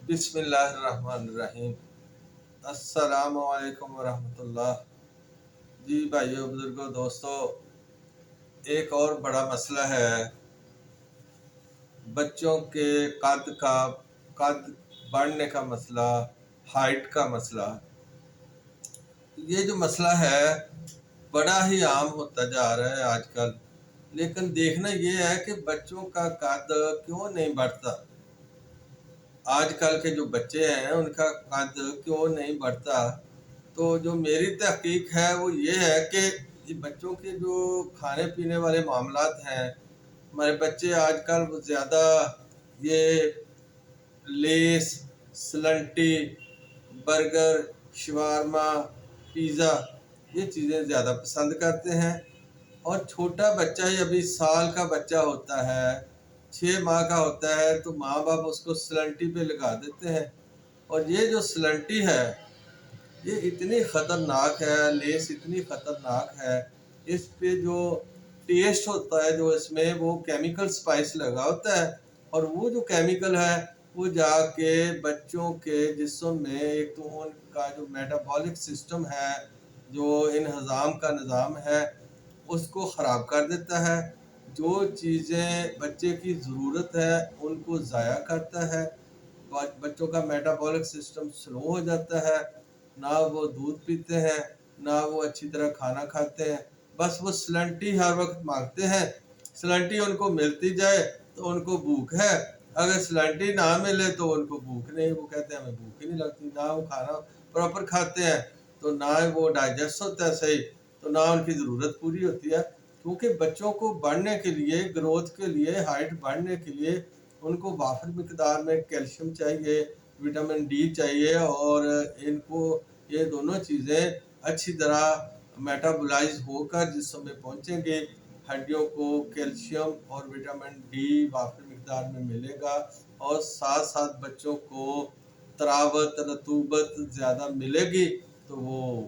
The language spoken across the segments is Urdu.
بسم اللہ الرحمن الرحیم۔ السلام علیکم ورحمۃ اللہ۔ جی بھائیو، بزرگوں، دوستو، ایک اور بڑا مسئلہ ہے بچوں کے قد بڑھنے کا مسئلہ، ہائٹ کا مسئلہ۔ یہ جو مسئلہ ہے بڑا ہی عام ہوتا جا رہا ہے آج کل، لیکن دیکھنا یہ ہے کہ بچوں کا قد کیوں نہیں بڑھتا۔ آج کل کے جو بچے ہیں ان کا قد کیوں نہیں بڑھتا؟ تو جو میری تحقیق ہے وہ یہ ہے کہ بچوں کے جو کھانے پینے والے معاملات ہیں، ہمارے بچے آج کل زیادہ یہ لیس، سلنٹی، برگر، شوارما، پیزا، یہ چیزیں زیادہ پسند کرتے ہیں۔ اور چھوٹا بچہ ہی ابھی سال کا بچہ ہوتا ہے، 6 ماہ کا ہوتا ہے، تو ماں باپ اس کو سلنٹی پہ لگا دیتے ہیں۔ اور یہ جو سلنٹی ہے یہ اتنی خطرناک ہے، لیس اتنی خطرناک ہے، اس پہ جو ٹیسٹ ہوتا ہے، جو اس میں وہ کیمیکل سپائس لگا ہوتا ہے، اور وہ جو کیمیکل ہے وہ جا کے بچوں کے جسم میں ایک تو ان کا جو میٹابولک سسٹم ہے، جو انہضام کا نظام ہے، اس کو خراب کر دیتا ہے۔ جو چیزیں بچے کی ضرورت ہے ان کو ضائع کرتا ہے۔ بچوں کا میٹابولک سسٹم سلو ہو جاتا ہے، نہ وہ دودھ پیتے ہیں، نہ وہ اچھی طرح کھانا کھاتے ہیں، بس وہ سلنٹی ہر وقت مانگتے ہیں۔ سلنٹی ان کو ملتی جائے تو ان کو بھوک ہے، اگر سلنٹی نہ ملے تو ان کو بھوک نہیں، وہ کہتے ہیں ہمیں بھوک ہی نہیں لگتی۔ نہ وہ کھانا پراپر کھاتے ہیں تو نہ وہ ڈائجسٹ ہوتا ہے صحیح، تو نہ ان کی ضرورت پوری ہوتی ہے۔ کیونکہ بچوں کو بڑھنے کے لیے، گروتھ کے لیے، ہائٹ بڑھنے کے لیے ان کو وافر مقدار میں کیلشیم چاہیے، وٹامن ڈی چاہیے، اور ان کو یہ دونوں چیزیں اچھی طرح میٹابولائز ہو کر جسم میں پہنچیں گے، ہڈیوں کو کیلشیم اور وٹامن ڈی وافر مقدار میں ملے گا، اور ساتھ ساتھ بچوں کو تراوت، رطوبت زیادہ ملے گی تو وہ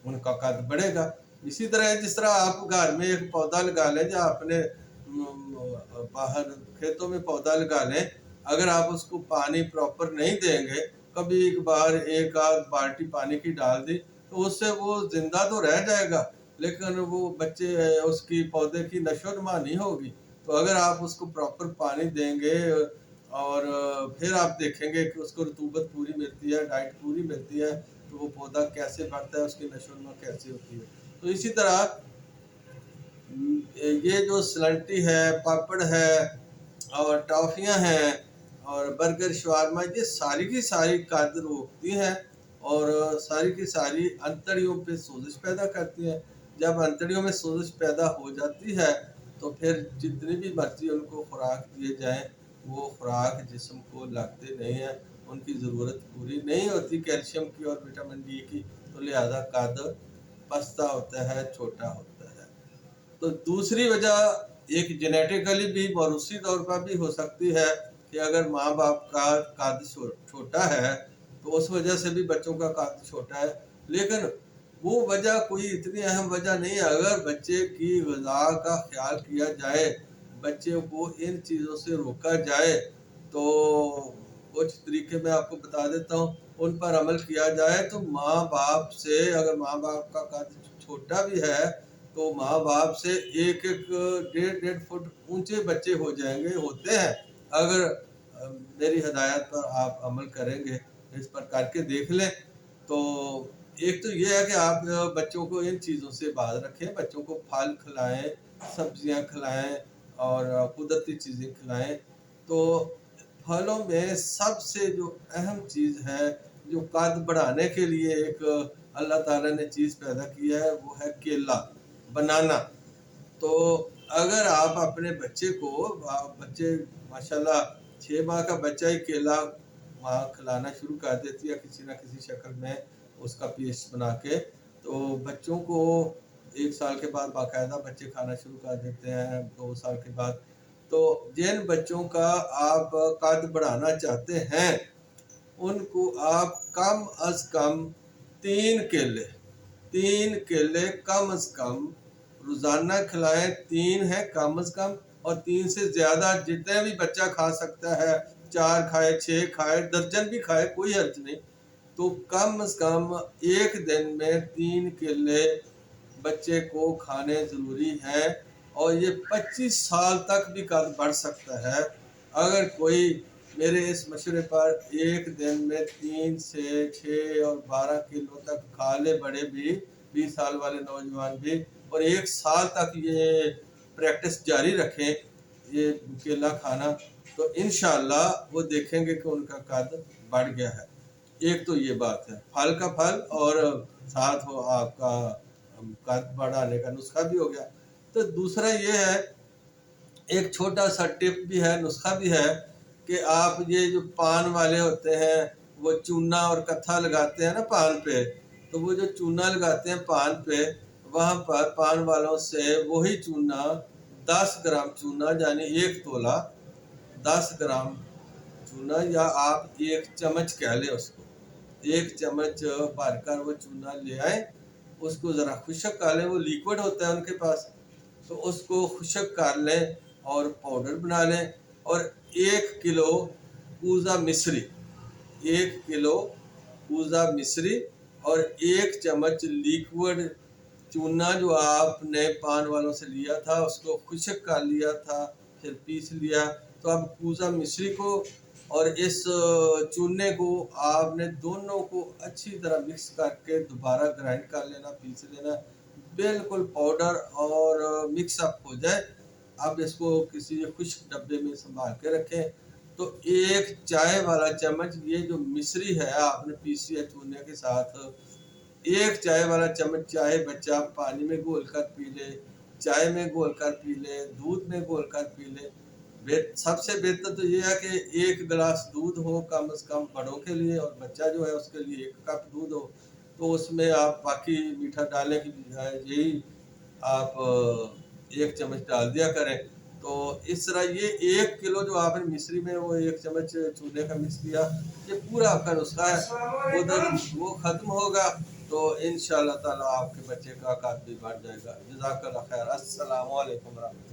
ان کا قد بڑھے گا۔ اسی طرح جس طرح آپ گھر میں ایک پودا لگا لیں، یا اپنے باہر کھیتوں میں پودا لگا لیں، اگر آپ اس کو پانی پراپر نہیں دیں گے، کبھی ایک بار ایک آدھ بالٹی پانی کی ڈال دی تو اس سے وہ زندہ تو رہ جائے گا، لیکن وہ بچے اس کی پودے کی نشو و نما نہیں ہوگی۔ تو اگر آپ اس کو پراپر پانی دیں گے اور پھر آپ دیکھیں گے کہ اس کو رطوبت پوری ملتی ہے، ڈائٹ پوری ملتی ہے، تو وہ پودا کیسے بڑھتا ہے، اس کی نشو و نما کیسے ہوتی ہے۔ تو اسی طرح یہ جو سلنٹی ہے، پاپڑ ہے، اور ٹافیاں ہیں، اور برگر، شوارما، یہ ساری کی ساری قد روکتی ہیں اور ساری کی ساری انتڑیوں پہ سوزش پیدا کرتی ہیں۔ جب انتڑیوں میں سوزش پیدا ہو جاتی ہے تو پھر جتنی بھی مرضی ان کو خوراک دیے جائیں، وہ خوراک جسم کو لگتے نہیں ہیں، ان کی ضرورت پوری نہیں ہوتی کیلشیم کی اور وٹامن ڈی کی، تو لہذا قد پستہ ہوتا ہے، چھوٹا ہوتا ہے۔ تو دوسری وجہ ایک جینیٹیکلی بھی، موروثی طور پر بھی ہو سکتی ہے کہ اگر ماں باپ کا قد چھوٹا ہے تو اس وجہ سے بھی بچوں کا قد چھوٹا ہے، لیکن وہ وجہ کوئی اتنی اہم وجہ نہیں ہے۔ اگر بچے کی غذا کا خیال کیا جائے، بچے کو ان چیزوں سے روکا جائے، تو کچھ طریقے میں آپ کو بتا دیتا ہوں، ان پر عمل کیا جائے تو ماں باپ سے، اگر ماں باپ کا قد چھوٹا بھی ہے تو ماں باپ سے 1-1.5 فٹ اونچے بچے ہو جائیں گے، ہوتے ہیں۔ اگر میری ہدایت پر آپ عمل کریں گے، اس پر کر کے دیکھ لیں، تو ایک تو یہ ہے کہ آپ بچوں کو ان چیزوں سے باز رکھیں، بچوں کو پھل کھلائیں، سبزیاں کھلائیں اور قدرتی چیزیں کھلائیں۔ تو پھلوں میں سب سے جو اہم چیز ہے، جو قد بڑھانے کے لیے ایک اللہ تعالیٰ نے چیز پیدا کی ہے، وہ ہے کیلا، بنانا۔ تو اگر آپ اپنے بچے کو، بچے ماشاءاللہ 6 ماہ کا بچہ ہی کیلا ماں کھلانا شروع کر دیتی ہے کسی نہ کسی شکل میں، اس کا پیسٹ بنا کے، تو بچوں کو 1 سال کے بعد باقاعدہ بچے کھانا شروع کر دیتے ہیں، 2 سال کے بعد۔ تو جن بچوں کا آپ قد بڑھانا چاہتے ہیں ان کو آپ کم از کم 3 کیلے کم از کم روزانہ کھلائیں۔ 3 ہے کم از کم، اور 3 سے زیادہ جتنے بھی بچہ کھا سکتا ہے، 4 کھائے 6 کھائے درجن بھی کھائے کوئی حرج نہیں، تو کم از کم ایک دن میں 3 کیلے بچے کو کھانے ضروری ہے، اور یہ 25 سال تک بھی قد بڑھ سکتا ہے اگر کوئی میرے اس مشورے پر ایک دن میں 3 سے 6 اور 12 کلو تک کھا لے، بڑے بھی 20 سال والے نوجوان بھی، اور 1 سال تک یہ پریکٹس جاری رکھیں یہ کیلا کھانا، تو انشاءاللہ وہ دیکھیں گے کہ ان کا قد بڑھ گیا ہے۔ ایک تو یہ بات ہے پھل کا پھل، اور ساتھ وہ آپ کا قد بڑھانے کا نسخہ بھی ہو گیا۔ تو دوسرا یہ ہے، ایک چھوٹا سا ٹپ بھی ہے، نسخہ بھی ہے، کہ آپ یہ جو پان والے ہوتے ہیں وہ چونا اور کتھا لگاتے ہیں نا پان پہ، تو وہ جو چونا لگاتے ہیں پان پہ، وہاں پر پان والوں سے وہی چونا 10 گرام چونا یعنی 1 تولہ 10 گرام چونا، یا آپ 1 چمچ کہہ لیں اس کو، 1 چمچ بھر کر وہ چونا لے آئیں، اس کو ذرا خشک کر لیں، وہ لیکوڈ ہوتا ہے ان کے پاس، تو اس کو خشک کر لیں اور پاؤڈر بنا لیں، اور 1 کلو کوزہ مصری، 1 کلو کوزہ مصری اور 1 چمچ لیکوڈ چونا جو آپ نے پان والوں سے لیا تھا اس کو خشک کر لیا تھا پھر پیس لیا، تو اب کوزہ مصری کو اور اس چونے کو آپ نے دونوں کو اچھی طرح مکس کر کے دوبارہ گرائنڈ کر لینا، پیس لینا، بالکل پاؤڈر اور مکس اپ ہو جائے۔ اب اس کو کسی خشک ڈبے میں سنبھال کے رکھیں، تو 1 چائے والا چمچ یہ جو مصری ہے آپ نے پیسی ہے چونے کے ساتھ، 1 چائے والا چمچ چائے بچہ پانی میں گھول کر پی لے، چائے میں گھول کر پی لے، دودھ میں گھول کر پی لے۔ سب سے بہتر تو یہ ہے کہ 1 گلاس دودھ ہو کم از کم بڑوں کے لیے، اور بچہ جو ہے اس کے لیے 1 کپ دودھ ہو، تو اس میں آپ باقی میٹھا ڈالنے کی بجائے یہی آپ 1 چمچ ڈال دیا کریں۔ تو اس طرح یہ 1 کلو جو آپ نے مصری میں وہ 1 چمچ چونے کا مکس کیا، یہ پورا آپ کا نسخہ ہے، ادھر وہ ختم ہوگا تو انشاءاللہ تعالیٰ آپ کے بچے کا قد بھی بڑھ جائے گا۔ جزاک اللہ خیر۔ السلام علیکم ورحمۃ اللہ۔